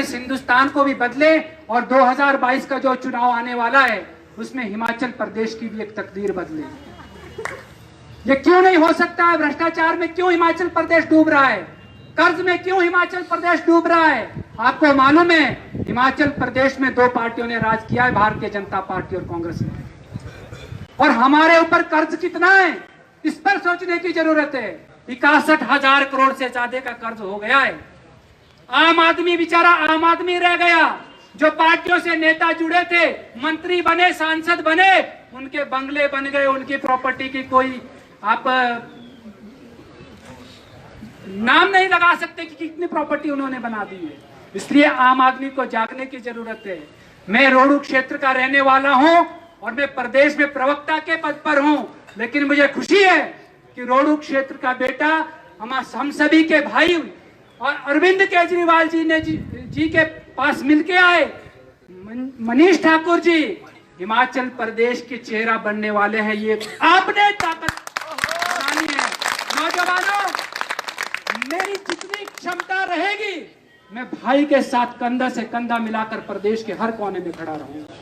इस हिंदुस्तान को भी बदले और 2022 का जो चुनाव आने वाला है उसमें हिमाचल प्रदेश की भी एक तकदीर बदले। ये क्यों नहीं हो सकता है? भ्रष्टाचार में क्यों हिमाचल प्रदेश डूब रहा है? कर्ज में क्यों हिमाचल प्रदेश डूब रहा है? आपको मालूम है हिमाचल प्रदेश में 2 पार्टियों ने राज किया है, भारतीय जनता पार्टी और कांग्रेस ने, और हमारे ऊपर कर्ज कितना है इस पर सोचने की जरूरत है। 61,000 करोड़ से ज्यादा का कर्ज हो गया है। आम आदमी बेचारा आम आदमी रह गया। जो पार्टियों से नेता जुड़े थे, मंत्री बने, सांसद बने, उनके बंगले बन गए, उनकी प्रॉपर्टी की कोई आप नाम नहीं लगा सकते कि कितनी प्रॉपर्टी उन्होंने बना दी है। इसलिए आम आदमी को जागने की जरूरत है। मैं रोहडू क्षेत्र का रहने वाला हूं और मैं प्रदेश में प्रवक्ता के पद पर हूं, लेकिन मुझे खुशी है कि रोहडू क्षेत्र का बेटा हम सभी के भाई और अरविंद केजरीवाल जी के पास मिलके आए। मनीष ठाकुर जी हिमाचल प्रदेश के चेहरा बनने वाले हैं। ये आपने ताकत बनानी है। नौजवानों, मेरी जितनी क्षमता रहेगी मैं भाई के साथ कंधा से कंधा मिलाकर प्रदेश के हर कोने में खड़ा रहूंगा।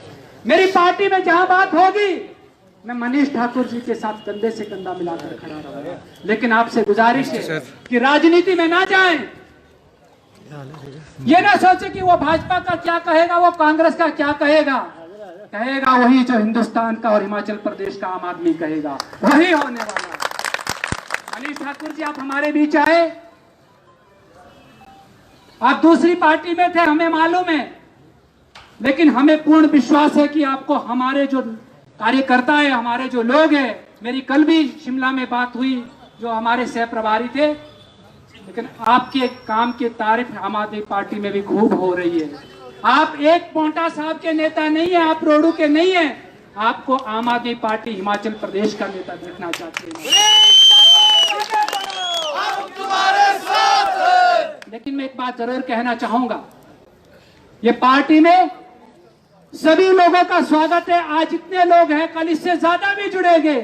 मेरी पार्टी में जहां बात होगी मैं मनीष ठाकुर जी के साथ कंधे से कंधा मिलाकर खड़ा रहूंगा। लेकिन आपसे गुजारिश है कि राजनीति में ना जाएं। ये ना सोचे कि वो भाजपा का क्या कहेगा, वो कांग्रेस का क्या कहेगा। कहेगा वही जो हिंदुस्तान का और हिमाचल प्रदेश का आम आदमी कहेगा, वही होने वाला है। मनीष ठाकुर जी, आप हमारे बीच आए। आप दूसरी पार्टी में थे, हमें मालूम है, लेकिन हमें पूर्ण विश्वास है कि आपको हमारे जो कार्यकर्ता है, हमारे जो लोग हैं, मेरी कल भी शिमला में बात हुई जो हमारे सह प्रभारी थे, लेकिन आपके काम की तारीफ आम आदमी पार्टी में भी खूब हो रही है। आप एक पोंटा साहब के नेता नहीं है, आप रोहडू के नहीं है, आपको आम आदमी पार्टी हिमाचल प्रदेश का नेता देखना चाहते हैं। लेकिन मैं एक बात जरूर कहना चाहूंगा, ये पार्टी में सभी लोगों का स्वागत है। आज जितने लोग हैं, कल इससे ज्यादा भी जुड़ेंगे।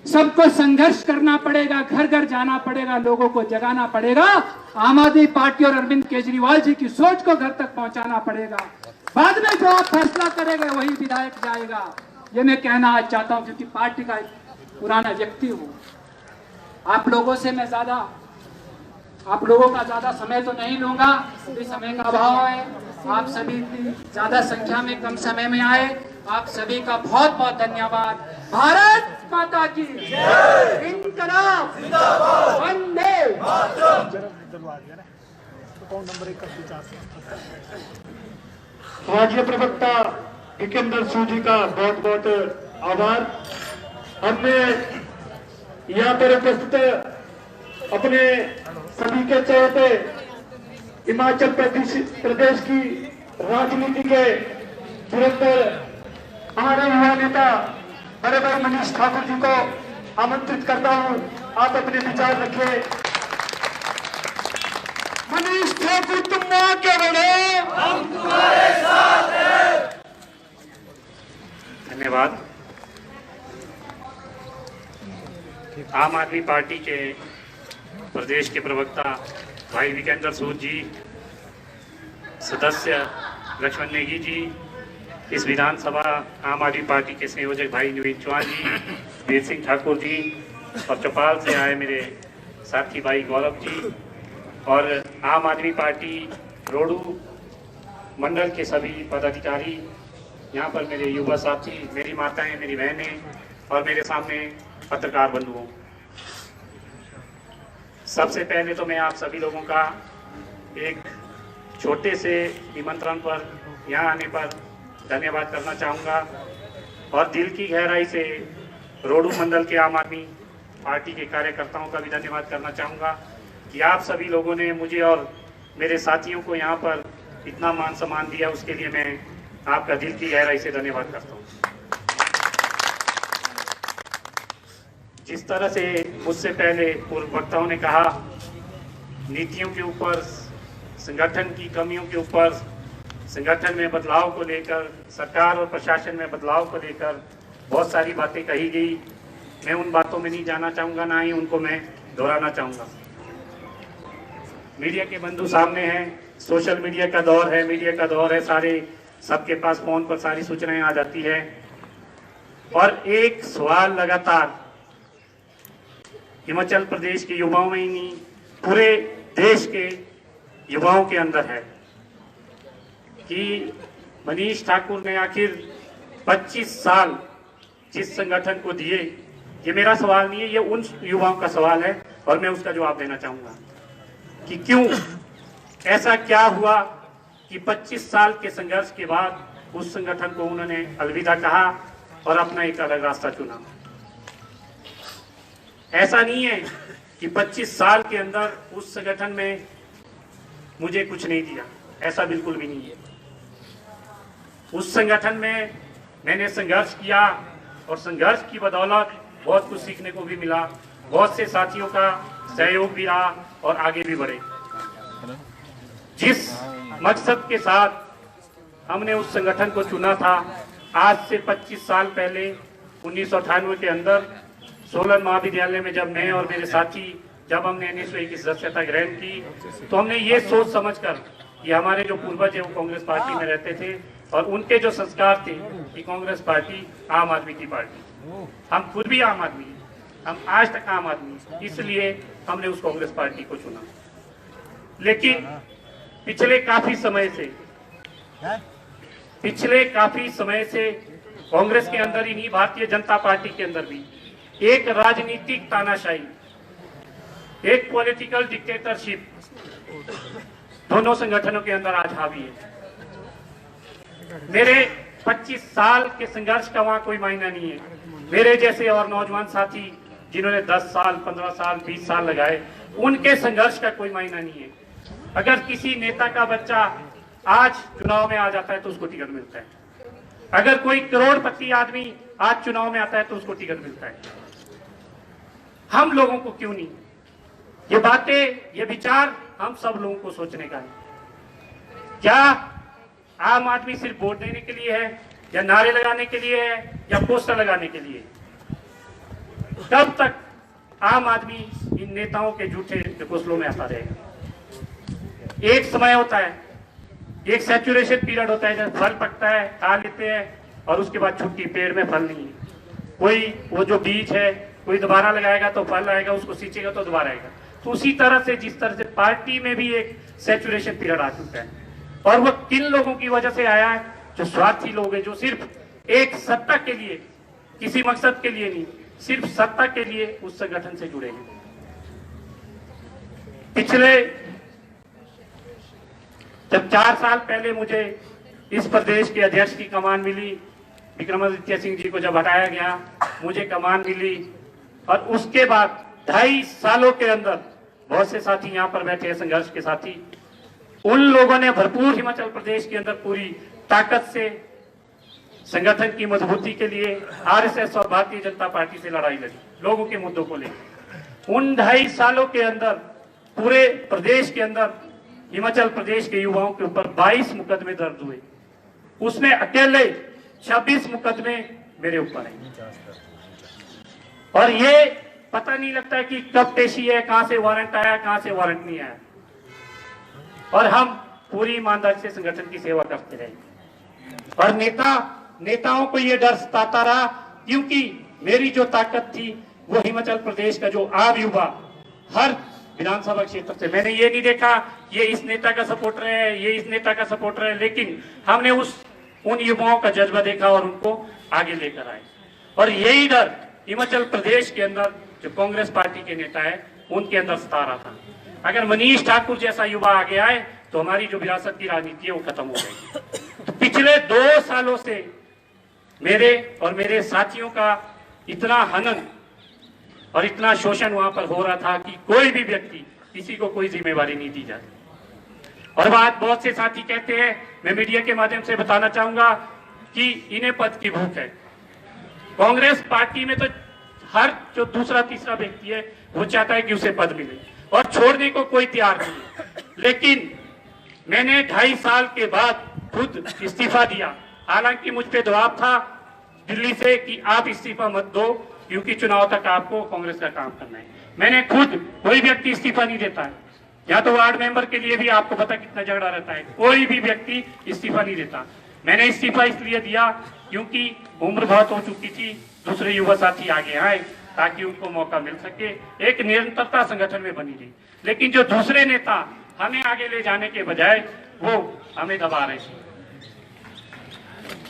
सबको संघर्ष करना पड़ेगा, घर घर जाना पड़ेगा, लोगों को जगाना पड़ेगा। आम आदमी पार्टी और अरविंद केजरीवाल जी की सोच को घर तक पहुंचाना पड़ेगा। बाद में जो आप फैसला करेंगे वही विधायक जाएगा। ये मैं कहना आज चाहता हूं, क्योंकि पार्टी का एक पुराना व्यक्ति हूं। आप लोगों का ज्यादा समय तो नहीं लूंगा, अभी समय का अभाव है। आप सभी इतनी ज्यादा संख्या में कम समय में आए, आप सभी का बहुत बहुत धन्यवाद। भारत माता की जय। इनकलाब जिंदाबाद। वंदे राज्य प्रवक्ता विकेंद्र सिंह जी का बहुत बहुत आभार। हमने यहाँ पर उपस्थित अपने सभी के चलते हिमाचल प्रदेश की राजनीति के धुरंधर हमारे युवा नेता बड़े भाई मनीष ठाकुर जी को आमंत्रित करता हूं, आप अपने विचार रखिए। मनीष ठाकुर, तुम आगे बढ़ो, हम तुम्हारे साथ हैं। धन्यवाद। आम आदमी पार्टी के प्रदेश के प्रवक्ता भाई विकेंद्र सूद जी, सदस्य लक्ष्मण नेगी जी, इस विधानसभा आम आदमी पार्टी के संयोजक भाई नवीन चौहान जी, वीर सिंह ठाकुर जी, और चौपाल से आए मेरे साथी भाई गौरव जी, और आम आदमी पार्टी रोहडू मंडल के सभी पदाधिकारी, यहाँ पर मेरे युवा साथी, मेरी माताएं, मेरी बहनें और मेरे सामने पत्रकार बंधुओं, सबसे पहले तो मैं आप सभी लोगों का एक छोटे से निमंत्रण पर यहाँ आने पर धन्यवाद करना चाहूँगा, और दिल की गहराई से रोहडू मंडल के आम आदमी पार्टी के कार्यकर्ताओं का भी धन्यवाद करना चाहूँगा कि आप सभी लोगों ने मुझे और मेरे साथियों को यहाँ पर इतना मान सम्मान दिया, उसके लिए मैं आपका दिल की गहराई से धन्यवाद करता हूँ। जिस तरह से मुझसे पहले पूर्व वक्ताओं ने कहा, नीतियों के ऊपर, संगठन की कमियों के ऊपर, संगठन में बदलाव को लेकर, सरकार और प्रशासन में बदलाव को लेकर बहुत सारी बातें कही गई। मैं उन बातों में नहीं जाना चाहूँगा, ना ही उनको मैं दोहराना चाहूँगा। मीडिया के बंधु सामने हैं, सोशल मीडिया का दौर है, मीडिया का दौर है, सारे सबके पास फोन पर सारी सूचनाएं आ जाती है और एक सवाल लगातार हिमाचल प्रदेश के युवाओं में ही नहीं पूरे देश के युवाओं के अंदर है कि मनीष ठाकुर ने आखिर 25 साल जिस संगठन को दिए, ये मेरा सवाल नहीं है, ये उन युवाओं का सवाल है और मैं उसका जवाब देना चाहूंगा कि क्यों ऐसा क्या हुआ कि 25 साल के संघर्ष के बाद उस संगठन को उन्होंने अलविदा कहा और अपना एक अलग रास्ता चुना। ऐसा नहीं है कि 25 साल के अंदर उस संगठन में मुझे कुछ नहीं दिया, ऐसा बिल्कुल भी नहीं है। उस संगठन में मैंने संघर्ष किया और संघर्ष की बदौलत बहुत कुछ सीखने को भी मिला, बहुत से साथियों का सहयोग भी रहा और आगे भी बढ़े। जिस मकसद के साथ हमने उस संगठन को चुना था, आज से 25 साल पहले 1998 के अंदर सोलन महाविद्यालय में जब मैं और मेरे साथी जब हमने NSU की सदस्यता ग्रहण की, तो हमने ये सोच समझकर कि हमारे जो पूर्वज है वो कांग्रेस पार्टी में रहते थे और उनके जो संस्कार थे कि कांग्रेस पार्टी आम आदमी की पार्टी, हम खुद भी आम आदमी, हम आज तक आम आदमी, इसलिए हमने उस कांग्रेस पार्टी को चुना। लेकिन पिछले काफी समय से कांग्रेस के अंदर ही नहीं, भारतीय जनता पार्टी के अंदर भी एक राजनीतिक तानाशाही, एक पॉलिटिकल डिक्टेटरशिप दोनों संगठनों के अंदर आज हावी है। मेरे 25 साल के संघर्ष का वहां कोई मायना नहीं है। मेरे जैसे और नौजवान साथी जिन्होंने 10 साल 15 साल 20 साल लगाए, उनके संघर्ष का कोई मायना नहीं है। अगर किसी नेता का बच्चा आज चुनाव में आ जाता है तो उसको टिकट मिलता है, अगर कोई करोड़पति आदमी आज चुनाव में आता है तो उसको टिकट मिलता है। हम लोगों को क्यों नहीं? ये बातें, ये विचार हम सब लोगों को सोचने का है। क्या आम आदमी सिर्फ वोट देने के लिए है या नारे लगाने के लिए है या पोस्टर लगाने के लिए? कब तक आम आदमी इन नेताओं के झूठे घोंसलों में आता रहेगा? एक समय होता है, एक सैचुरेशन पीरियड होता है जब फल पकता है, खा लेते हैं और उसके बाद छुट्टी, पेड़ में फल नहीं है। कोई वो जो बीज है कोई दोबारा लगाएगा तो फल आएगा, उसको सींचेगा तो दोबारा आएगा। तो उसी तरह से जिस तरह से पार्टी में भी एक सैचुरेशन पीरियड आ चुका है और वो किन लोगों की वजह से आया है? जो स्वार्थी लोग हैं, जो सिर्फ एक सत्ता के लिए, किसी मकसद के लिए नहीं, सिर्फ सत्ता के लिए उस संगठन से जुड़े हैं। पिछले जब 4 साल पहले मुझे इस प्रदेश के अध्यक्ष की कमान मिली, विक्रमादित्य सिंह जी को जब हटाया गया, मुझे कमान मिली और उसके बाद 2.5 सालों के अंदर बहुत से साथी यहाँ पर बैठे हैं, संघर्ष के साथी, उन लोगों ने भरपूर हिमाचल प्रदेश के अंदर पूरी ताकत से संगठन की मजबूती के लिए RSS और भारतीय जनता पार्टी से लड़ाई लड़ी, लोगों के मुद्दों को लेकर। उन 2.5 सालों के अंदर पूरे प्रदेश के अंदर हिमाचल प्रदेश के युवाओं के ऊपर 22 मुकदमे दर्ज हुए, उसमें अकेले 26 मुकदमे मेरे ऊपर है। और ये पता नहीं लगता है कि कब पेशी है, कहां से वारंट आया, कहां से वारंट नहीं आया। और हम पूरी ईमानदारी से संगठन की सेवा करते रहे और नेताओं को ये डर सताता रहा, क्योंकि मेरी जो ताकत थी वो हिमाचल प्रदेश का जो आम युवा हर विधानसभा क्षेत्र से, मैंने ये नहीं देखा ये इस नेता का सपोर्टर है, ये इस नेता का सपोर्टर है, लेकिन हमने उन युवाओं का जज्बा देखा और उनको आगे लेकर आए। और यही डर हिमाचल प्रदेश के अंदर जो कांग्रेस पार्टी के नेता है उनके अंदर सता रहा था। अगर मनीष ठाकुर जैसा युवा आगे आए तो हमारी जो विरासत की राजनीति है वो खत्म हो जाएगी। तो पिछले 2 सालों से मेरे और मेरे साथियों का इतना हनन और इतना शोषण वहां पर हो रहा था कि कोई भी व्यक्ति, किसी को कोई जिम्मेवारी नहीं दी जाती। और बात बहुत से साथी कहते हैं, मैं मीडिया के माध्यम से बताना चाहूंगा कि इन्हें पद की भूख है। कांग्रेस पार्टी में तो हर जो दूसरा तीसरा व्यक्ति है वो चाहता है कि उसे पद मिले और छोड़ने को कोई तैयार नहीं है। लेकिन मैंने 2.5 साल के बाद खुद इस्तीफा दिया। हालांकि मुझ पे दबाव था दिल्ली से कि आप इस्तीफा मत दो, क्योंकि चुनाव तक आपको कांग्रेस का काम करना है। मैंने खुद, कोई व्यक्ति इस्तीफा नहीं देता है, या तो वार्ड मेंबर के लिए भी आपको पता कितना झगड़ा रहता है, कोई भी व्यक्ति इस्तीफा नहीं देता। मैंने इस्तीफा इसलिए दिया क्योंकि उम्र बहुत हो चुकी थी, दूसरे युवा साथी आगे आए ताकि उनको मौका मिल सके, एक निरंतरता संगठन में बनी रही। लेकिन जो दूसरे नेता हमें आगे ले जाने के बजाय वो हमें दबा रहे थे।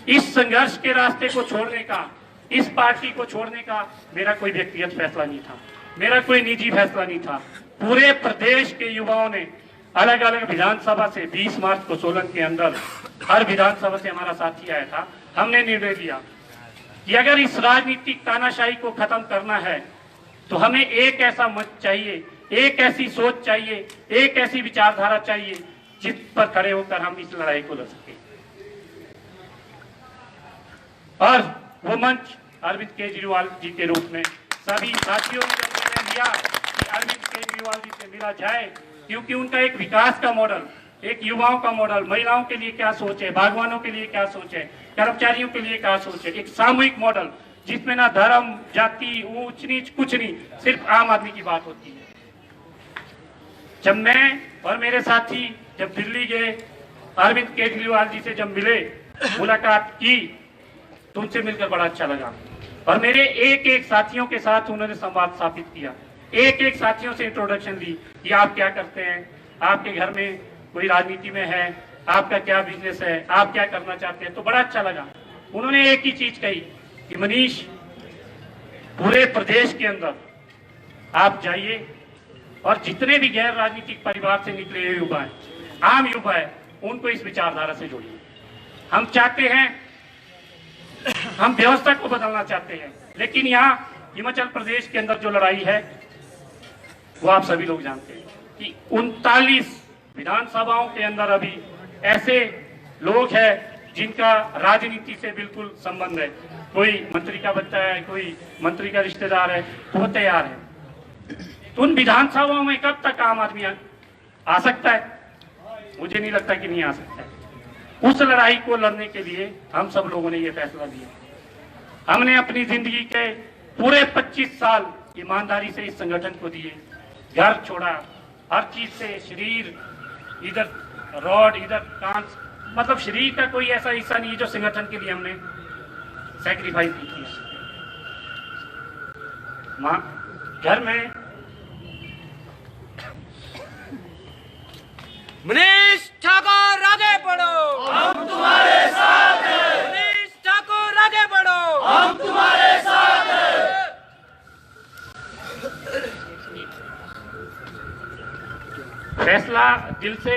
इस संघर्ष के रास्ते को छोड़ने का, इस पार्टी को छोड़ने का मेरा कोई व्यक्तिगत फैसला नहीं था, मेरा कोई निजी फैसला नहीं था। पूरे प्रदेश के युवाओं ने अलग अलग विधानसभा से 20 मार्च को सोलन के अंदर हर विधानसभा से हमारा साथी आया था। हमने निर्णय लिया कि अगर इस राजनीतिक तानाशाही को खत्म करना है तो हमें एक ऐसा मंच चाहिए, एक ऐसी सोच चाहिए, एक ऐसी विचारधारा चाहिए जिस पर खड़े होकर हम इस लड़ाई को लड़ सके। और वो मंच अरविंद केजरीवाल जी के रूप में सभी साथियों ने निर्णय लिया कि अरविंद केजरीवाल जी से मिला जाए, क्योंकि उनका एक विकास का मॉडल, एक युवाओं का मॉडल, महिलाओं के लिए क्या सोच है, बागवानों के लिए क्या सोच है, कर्मचारियों के लिए क्या सोच है, एक सामूहिक मॉडल जिसमें ना धर्म, जाति, ऊंच नीच कुछ नहीं, सिर्फ आम आदमी की बात होती है। जब मैं और मेरे साथी जब दिल्ली गए, अरविंद केजरीवाल जी से जब मिले, मुलाकात की, तुमसे मिलकर बड़ा अच्छा लगा। और मेरे एक एक साथियों के साथ उन्होंने संवाद स्थापित किया, एक एक साथियों से इंट्रोडक्शन ली कि आप क्या करते हैं, आपके घर में कोई राजनीति में है, आपका क्या बिजनेस है, आप क्या करना चाहते हैं। तो बड़ा अच्छा लगा। उन्होंने एक ही चीज कही कि मनीष, पूरे प्रदेश के अंदर आप जाइए और जितने भी गैर राजनीतिक परिवार से निकले हुए युवा हैं, आम युवा है, उनको इस विचारधारा से जोड़िए। हम चाहते हैं, हम व्यवस्था को बदलना चाहते हैं, लेकिन यहाँ हिमाचल प्रदेश के अंदर जो लड़ाई है वो आप सभी लोग जानते हैं कि 39 विधानसभाओं के अंदर अभी ऐसे लोग हैं जिनका राजनीति से बिल्कुल संबंध है। कोई मंत्री का बच्चा है, कोई मंत्री का रिश्तेदार है, तो वो तैयार है। तो उन विधानसभाओं में कब तक आम आदमी आ सकता है? मुझे नहीं लगता कि नहीं आ सकता है। उस लड़ाई को लड़ने के लिए हम सब लोगों ने ये फैसला लिया। हमने अपनी जिंदगी के पूरे 25 साल ईमानदारी से इस संगठन को दिए, घर छोड़ा, हर चीज से, शरीर, इधर रॉड, इधर कांच, मतलब शरीर का कोई ऐसा हिस्सा नहीं है जो संगठन के लिए हमने सैक्रिफाइस नहीं किया। घर में मनीष ठाकुर आगे बढ़ो, हम तुम्हारे साथ हैं। मनीष ठाकुर आगे बढ़ो, हम तुम्हारे साथ हैं। फैसला दिल से,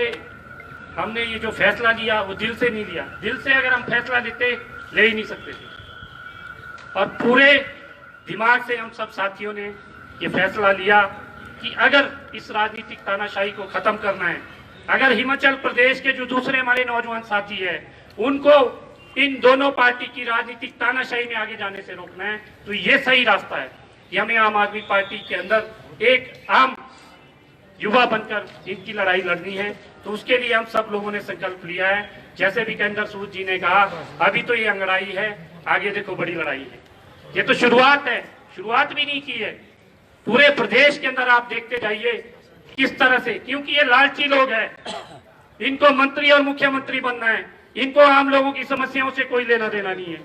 हमने ये जो फैसला लिया वो दिल से नहीं लिया। दिल से अगर हम फैसला लेते, ले ही नहीं सकते थे। और पूरे दिमाग से हम सब साथियों ने ये फैसला लिया कि अगर इस राजनीतिक तानाशाही को खत्म करना है, अगर हिमाचल प्रदेश के जो दूसरे हमारे नौजवान साथी है उनको इन दोनों पार्टी की राजनीतिक तानाशाही में आगे जाने से रोकना है, तो ये सही रास्ता है कि हमें आम आदमी पार्टी के अंदर एक आम युवा बनकर इनकी लड़ाई लड़नी है। तो उसके लिए हम सब लोगों ने संकल्प लिया है। जैसे विकेंद्र सूद जी ने कहा, अभी तो ये अंगड़ाई है, आगे देखो बड़ी लड़ाई है। ये तो शुरुआत है, शुरुआत भी नहीं की है। पूरे प्रदेश के अंदर आप देखते जाइए किस तरह से, क्योंकि ये लालची लोग हैं, इनको मंत्री और मुख्यमंत्री बनना है, इनको आम लोगों की समस्याओं से कोई लेना देना नहीं है।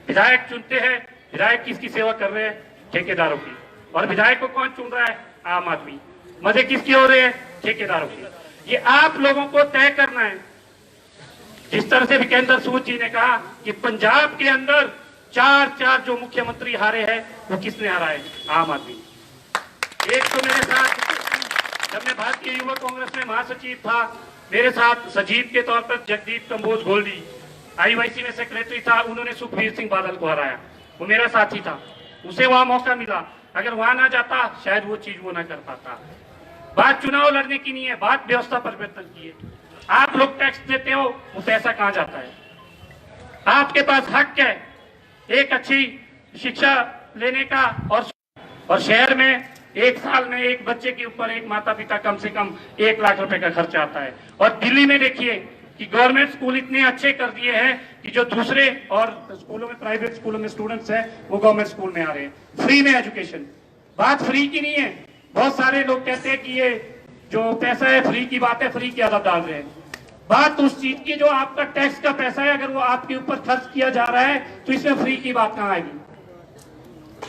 विधायक चुनते हैं, विधायक किसकी सेवा कर रहे हैं? ठेकेदारों की। और विधायक को कौन चुन रहा है? आम आदमी। मजे किसके हो रहे हैं? ठेकेदारों की। ये आप लोगों को तय करना है। जिस तरह से विकेंद्र सूद जी ने कहा कि पंजाब के अंदर 4 जो मुख्यमंत्री हारे हैं वो किसने हारा है? आम आदमी। एक तो मेरे साथ जब मैं भारतीय युवा कांग्रेस में महासचिव था, मेरे साथ सचिव के तौर पर जगदीप कंबोज गोल्डी, आईवाईसी में सेक्रेटरी था, उन्होंने सुखबीर सिंह बादल को हराया। वो मेरा साथी था, उसे वहां मौका मिला। अगर वहां ना जाता शायद वो चीज वो ना कर पाता। बात चुनाव लड़ने की नहीं है, बात व्यवस्था परिवर्तन की है। आप लोग टैक्स देते हो, वो पैसा कहां जाता है? आपके पास हक है एक अच्छी शिक्षा लेने का, और शहर में एक साल में एक बच्चे के ऊपर एक माता पिता कम से कम 1 लाख रुपए का खर्चा आता है। और दिल्ली में देखिए कि गवर्नमेंट स्कूल इतने अच्छे कर दिए हैं कि जो दूसरे और स्कूलों में, प्राइवेट स्कूलों में स्टूडेंट्स हैं वो गवर्नमेंट स्कूल में आ रहे हैं, फ्री में एजुकेशन। बात फ्री की नहीं है। बहुत सारे लोग कहते हैं कि ये जो पैसा है फ्री की बात है, फ्री की आदत डाल रहे हैं। बात उस चीज की जो आपका टैक्स का पैसा है, अगर वो आपके ऊपर खर्च किया जा रहा है तो इसमें फ्री की बात कहाँ आएगी?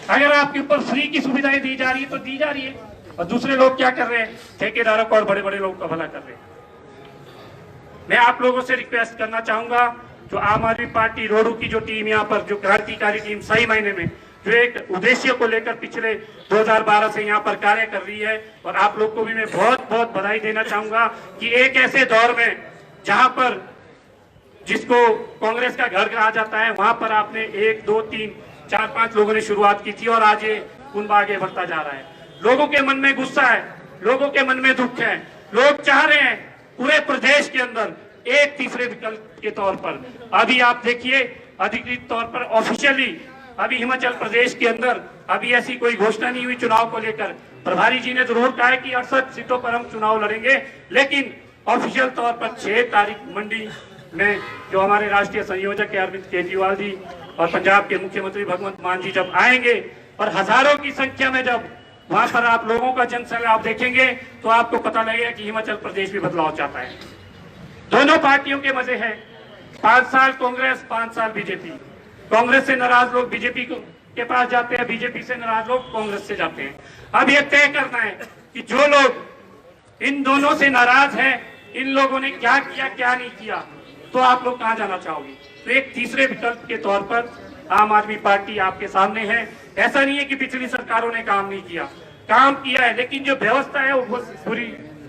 अगर आपके ऊपर फ्री की सुविधाएं दी जा रही है तो दी जा रही है, और दूसरे लोग क्या कर रहे हैं? ठेकेदारों को और बड़े बड़े लोगों का भला कर रहे हैं। मैं आप लोगों से रिक्वेस्ट करना चाहूंगा, जो आम आदमी पार्टी रोडू की जो टीम यहाँ पर, जो क्रांतिकारी टीम सही मायने में जो एक उद्देश्य को लेकर पिछले 2012 से यहाँ पर कार्य कर रही है, और आप लोग को भी मैं बहुत बहुत बधाई देना चाहूंगा कि एक ऐसे दौर में जहां पर जिसको कांग्रेस का घर कहा जाता है, वहां पर आपने 1, 2, 3, 4, 5 लोगों ने शुरुआत की थी, और आज ये कुंभ आगे बढ़ता जा रहा है। लोगों के मन में गुस्सा है, लोगों के मन में दुख है, लोग चाह रहे हैं पूरे प्रदेश के अंदर एक तीसरे विकल्प के तौर पर, अभी आप देखिए अधिकृत तौर पर ऑफिशियली अभी हिमाचल प्रदेश के अंदर अभी ऐसी कोई घोषणा नहीं हुई चुनाव को लेकर। प्रभारी जी ने जरूर कहा है कि 68 सीटों पर हम चुनाव लड़ेंगे, लेकिन ऑफिशियल तौर पर 6 तारीख मंडी में जो हमारे राष्ट्रीय संयोजक है अरविंद केजरीवाल जी और पंजाब के मुख्यमंत्री भगवंत मान जी जब आएंगे, और हजारों की संख्या में जब वहां पर आप लोगों का जनसैलाब देखेंगे, तो आपको पता लगेगा कि हिमाचल प्रदेश भी बदलाव चाहता है। दोनों पार्टियों के मजे हैं, 5 साल कांग्रेस, 5 साल बीजेपी। कांग्रेस से नाराज लोग बीजेपी के पास जाते हैं, बीजेपी से नाराज लोग कांग्रेस से जाते हैं। अब ये तय करना है कि जो लोग इन दोनों से नाराज हैं, इन लोगों ने क्या किया क्या नहीं किया, तो आप लोग कहां जाना चाहोगे? तो एक तीसरे विकल्प के तौर पर आम आदमी पार्टी आपके सामने है। ऐसा नहीं है कि पिछली सरकारों ने काम नहीं किया, काम किया है, लेकिन जो व्यवस्था है वो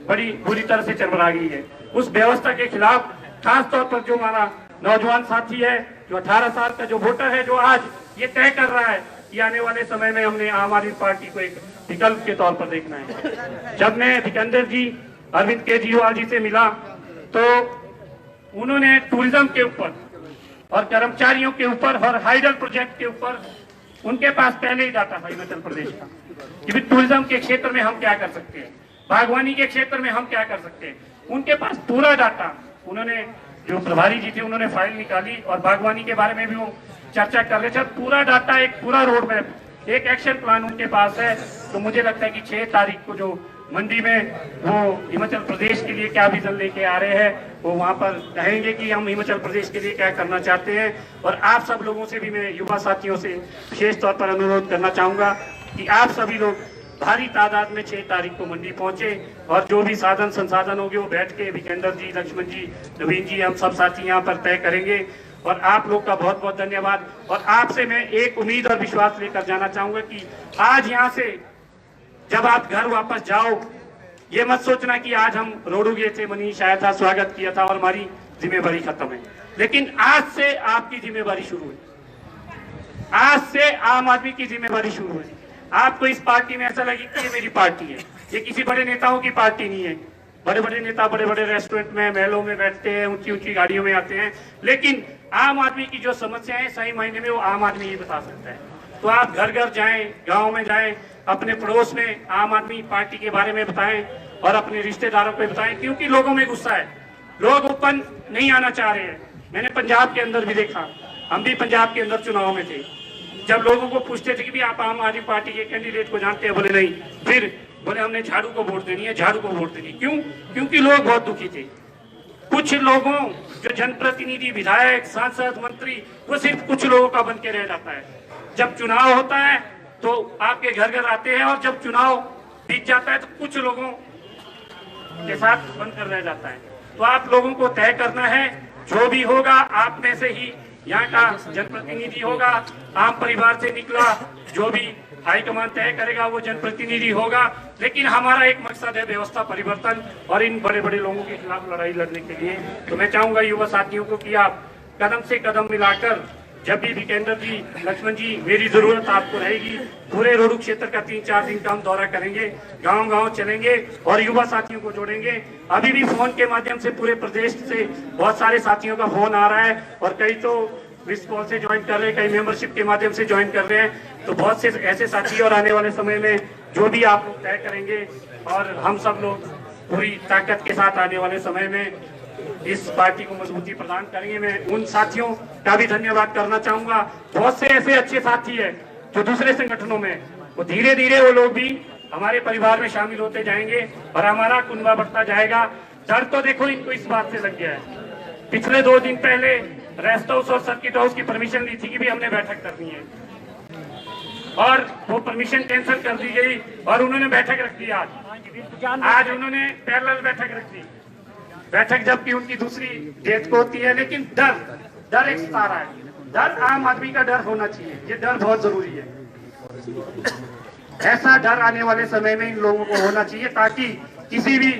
बड़ी बुरी तरह से चरमरा गई है। उस व्यवस्था के खिलाफ खास तौर पर जो हमारा नौजवान साथी है, जो 18 साल का जो वोटर है, जो आज ये तय कर रहा है कि आने वाले समय में हमने आम आदमी पार्टी को एक विकल्प के तौर पर देखना है। जब मैं विकेंद्र जी अरविंद केजरीवाल जी से मिला, तो उन्होंने टूरिज्म के ऊपर और कर्मचारियों के ऊपर और हाइडल प्रोजेक्ट के ऊपर उनके पास पहले ही डाटा था हिमाचल प्रदेश का कि टूरिज्म के क्षेत्र में हम क्या कर सकते हैं, बागवानी के क्षेत्र में हम क्या कर सकते हैं। उनके पास पूरा डाटा, उन्होंने जो प्रभारी जी थे उन्होंने फाइल निकाली और बागवानी के बारे में भी वो चर्चा कर रहे थे। पूरा डाटा, एक पूरा रोड मैप, एक एक्शन प्लान उनके पास है। तो मुझे लगता है कि 6 तारीख को जो मंडी में वो हिमाचल प्रदेश के लिए क्या विजन लेके आ रहे हैं, वो वहां पर कहेंगे कि हम हिमाचल प्रदेश के लिए क्या करना चाहते हैं। और आप सब लोगों से भी मैं युवा साथियों से विशेष तौर पर अनुरोध करना चाहूंगा कि आप सभी लोग भारी तादाद में 6 तारीख को मंडी पहुंचे, और जो भी साधन संसाधन होंगे वो बैठ के विकेंद्र जी, लक्ष्मण जी, नवीन जी, हम सब साथी यहाँ पर तय करेंगे। और आप लोग का बहुत बहुत धन्यवाद। और आपसे मैं एक उम्मीद और विश्वास लेकर जाना चाहूंगा कि आज यहाँ से जब आप घर वापस जाओ, ये मत सोचना कि आज हम रोडू गए थे, मनीष आया था, स्वागत किया था और हमारी जिम्मेवारी खत्म है। लेकिन आज से आपकी जिम्मेवारी शुरू है, आज से आम आदमी की जिम्मेवारी शुरू है। आपको इस पार्टी में ऐसा लगे कि ये मेरी पार्टी है, ये किसी बड़े नेताओं की पार्टी नहीं है। बड़े बड़े नेता बड़े बड़े रेस्टोरेंट में, महलों में बैठते हैं, ऊंची ऊंची गाड़ियों में आते हैं, लेकिन आम आदमी की जो समस्या है सही मायने में वो आम आदमी ही बता सकता है। तो आप घर घर जाएं, गाँव में जाएं, अपने पड़ोस में आम आदमी पार्टी के बारे में बताएं और अपने रिश्तेदारों को बताएं, क्योंकि लोगों में गुस्सा है, लोग ओपन नहीं आना चाह रहे हैं। मैंने पंजाब के अंदर भी देखा, हम भी पंजाब के अंदर चुनाव में थे, जब लोगों को पूछते थे कि भी आप आम आदमी पार्टी के कैंडिडेट को जानते हैं, बोले नहीं, फिर बोले हमने झाड़ू को वोट देनी है, झाड़ू को वोट देनी। क्यों? क्योंकि लोग बहुत दुखी थे। कुछ लोगों, जो जनप्रतिनिधि, विधायक, सांसद, मंत्री, वो सिर्फ कुछ लोगों का बन के रह जाता है। जब चुनाव होता है तो आपके घर घर आते हैं, और जब चुनाव बीत जाता है तो कुछ लोगों के साथ बनकर रह जाता है। तो आप लोगों को तय करना है, जो भी होगा आप में से ही यहाँ का जनप्रतिनिधि होगा, आम परिवार से निकला, जो भी हाईकमान तय करेगा वो जनप्रतिनिधि होगा। लेकिन हमारा एक मकसद है व्यवस्था परिवर्तन और इन बड़े बड़े लोगों के खिलाफ लड़ाई लड़ने के लिए। तो मैं चाहूंगा युवा साथियों को कि आप कदम से कदम मिलाकर, जब भी विकेंद्र जी, लक्ष्मण जी, मेरी जरूरत आपको रहेगी, पूरे रोडू क्षेत्र का 3-4 दिन का हम दौरा करेंगे, गांव गांव चलेंगे और युवा साथियों को जोड़ेंगे। अभी भी फोन के माध्यम से पूरे प्रदेश से बहुत सारे साथियों का फोन आ रहा है, और कई तो मिस कॉल से ज्वाइन कर रहे हैं, कई मेंबरशिप के माध्यम से ज्वाइन कर रहे हैं। तो बहुत से ऐसे साथी, और आने वाले समय में जो भी आप लोग तय करेंगे, और हम सब लोग पूरी ताकत के साथ आने वाले समय में इस पार्टी को मजबूती प्रदान करेंगे। मैं उन साथियों का भी धन्यवाद करना चाहूंगा। बहुत से ऐसे अच्छे साथी है जो दूसरे संगठनों में, वो धीरे धीरे वो लोग भी हमारे परिवार में शामिल होते जाएंगे और हमारा कुनबा बढ़ता जाएगा। डर तो देखो इनको इस बात से लग गया है। पिछले 2 दिन पहले रेस्ट हाउस और सर्किट हाउस की परमिशन ली थी कि भी हमने बैठक करनी है, और वो परमिशन कैंसिल कर दी गई और उन्होंने बैठक रख दी। आज उन्होंने पैरेलल बैठक रख दी, बैठक जबकि उनकी दूसरी डेट को होती है। लेकिन डर एक सतारा है। डर आम आदमी का डर होना चाहिए, ये डर बहुत जरूरी है। ऐसा डर आने वाले समय में इन लोगों को होना चाहिए ताकि किसी भी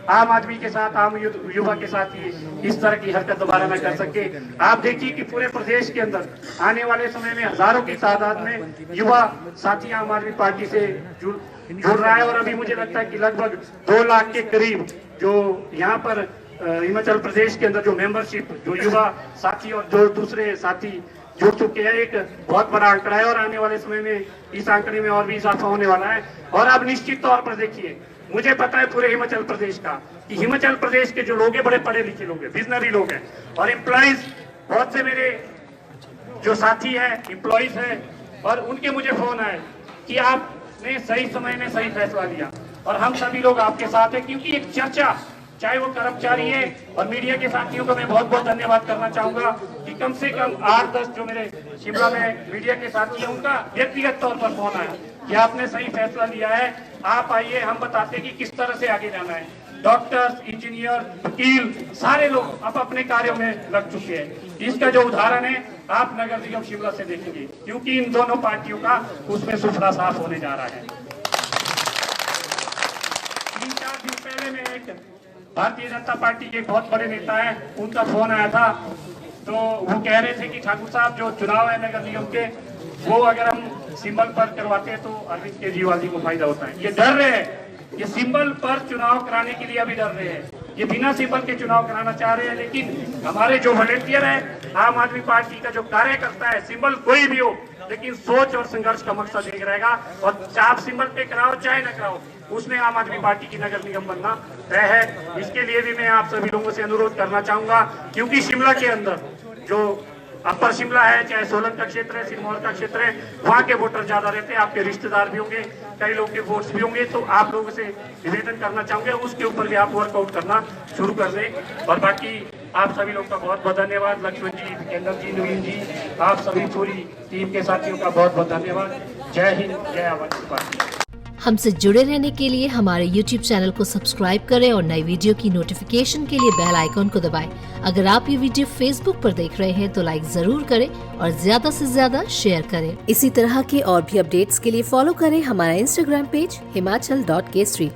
आम आदमी के साथ, आम युवा के साथ ही इस तरह की हरकत दोबारा न कर सके। आप देखिए कि पूरे प्रदेश के अंदर आने वाले समय में हजारों की तादाद में युवा साथी आम आदमी पार्टी से जुड़ रहा है। और अभी मुझे लगता है कि लगभग 2 लाख के करीब जो यहाँ पर हिमाचल प्रदेश के अंदर जो मेंबरशिप, जो युवा साथी और जो दूसरे साथी जुड़ चुके हैं, एक बहुत बड़ा आंकड़ा है। और आने वाले समय में इस आंकड़े में और भी इजाफा होने वाला है। और अब निश्चित तौर पर देखिए, मुझे पता है पूरे हिमाचल प्रदेश का कि हिमाचल प्रदेश के जो लोग हैं बड़े पढ़े लिखे लोग हैं, विजनरी लोग हैं और एम्प्लॉइज, बहुत से मेरे जो साथी हैं एम्प्लॉइज हैं, और उनके मुझे फोन आए कि आपने सही समय में सही फैसला लिया और हम सभी लोग आपके साथ हैं। क्योंकि एक चर्चा, चाहे वो कर्मचारी है और मीडिया के साथियों को मैं बहुत बहुत धन्यवाद करना चाहूंगा कि कम से कम 8-10 जो मेरे शिमला में मीडिया के साथी हैं उनका व्यक्तिगत तौर पर फोन आया कि आपने सही फैसला लिया है, आप आइए, हम बताते हैं कि किस तरह से आगे जाना है। डॉक्टर्स, इंजीनियर, वकील, सारे लोग अब अपने कार्यों में लग चुके हैं। इसका जो उदाहरण है आप नगर निगम शिमला से देखेंगे, क्योंकि इन दोनों पार्टियों का उसमें सुपड़ा साफ होने जा रहा है। 3-4 दिन पहले में एक भारतीय जनता पार्टी के बहुत बड़े नेता है, उनका फोन आया था, तो वो कह रहे थे कि ठाकुर साहब जो चुनाव है नगर निगम के, वो अगर हम सिंबल पर करवाते हैं तो अरविंद केजरीवाल जी को फायदा होता है। ये डर रहे हैं, ये सिंबल पर चुनाव कराने के लिए अभी डर रहे हैं, ये बिना सिंबल के चुनाव कराना चाह रहे हैं। लेकिन हमारे जो वॉलंटियर है, आम आदमी पार्टी का जो कार्यकर्ता है, सिंबल कोई भी हो, लेकिन सोच और संघर्ष का मकसद एक रहेगा। और आप सिंबल पे कराओ चाहे न कराओ, उसमें आम आदमी पार्टी की नगर निगम बनना तय है। इसके लिए भी मैं आप सभी लोगों से अनुरोध करना चाहूंगा, क्योंकि शिमला के अंदर जो अपर शिमला है, चाहे सोलन का क्षेत्र है, सिरमौर का क्षेत्र है, वहाँ के वोटर ज्यादा रहते हैं। आपके रिश्तेदार भी होंगे, कई लोग के वोट्स भी होंगे, तो आप लोगों से निवेदन करना चाहूंगे उसके ऊपर भी आप वर्कआउट करना शुरू कर दें। और बाकी आप सभी लोग का बहुत बहुत धन्यवाद। लक्ष्मण जी, केंद्र जी, नवीन जी, आप सभी पूरी टीम के साथियों का बहुत बहुत धन्यवाद। जय हिंद, जय आम आदमी पार्टी। हमसे जुड़े रहने के लिए हमारे YouTube चैनल को सब्सक्राइब करें और नई वीडियो की नोटिफिकेशन के लिए बेल आइकॉन को दबाएं। अगर आप ये वीडियो Facebook पर देख रहे हैं तो लाइक जरूर करें और ज्यादा से ज्यादा शेयर करें। इसी तरह के और भी अपडेट्स के लिए फॉलो करें हमारा Instagram पेज himachal.k3।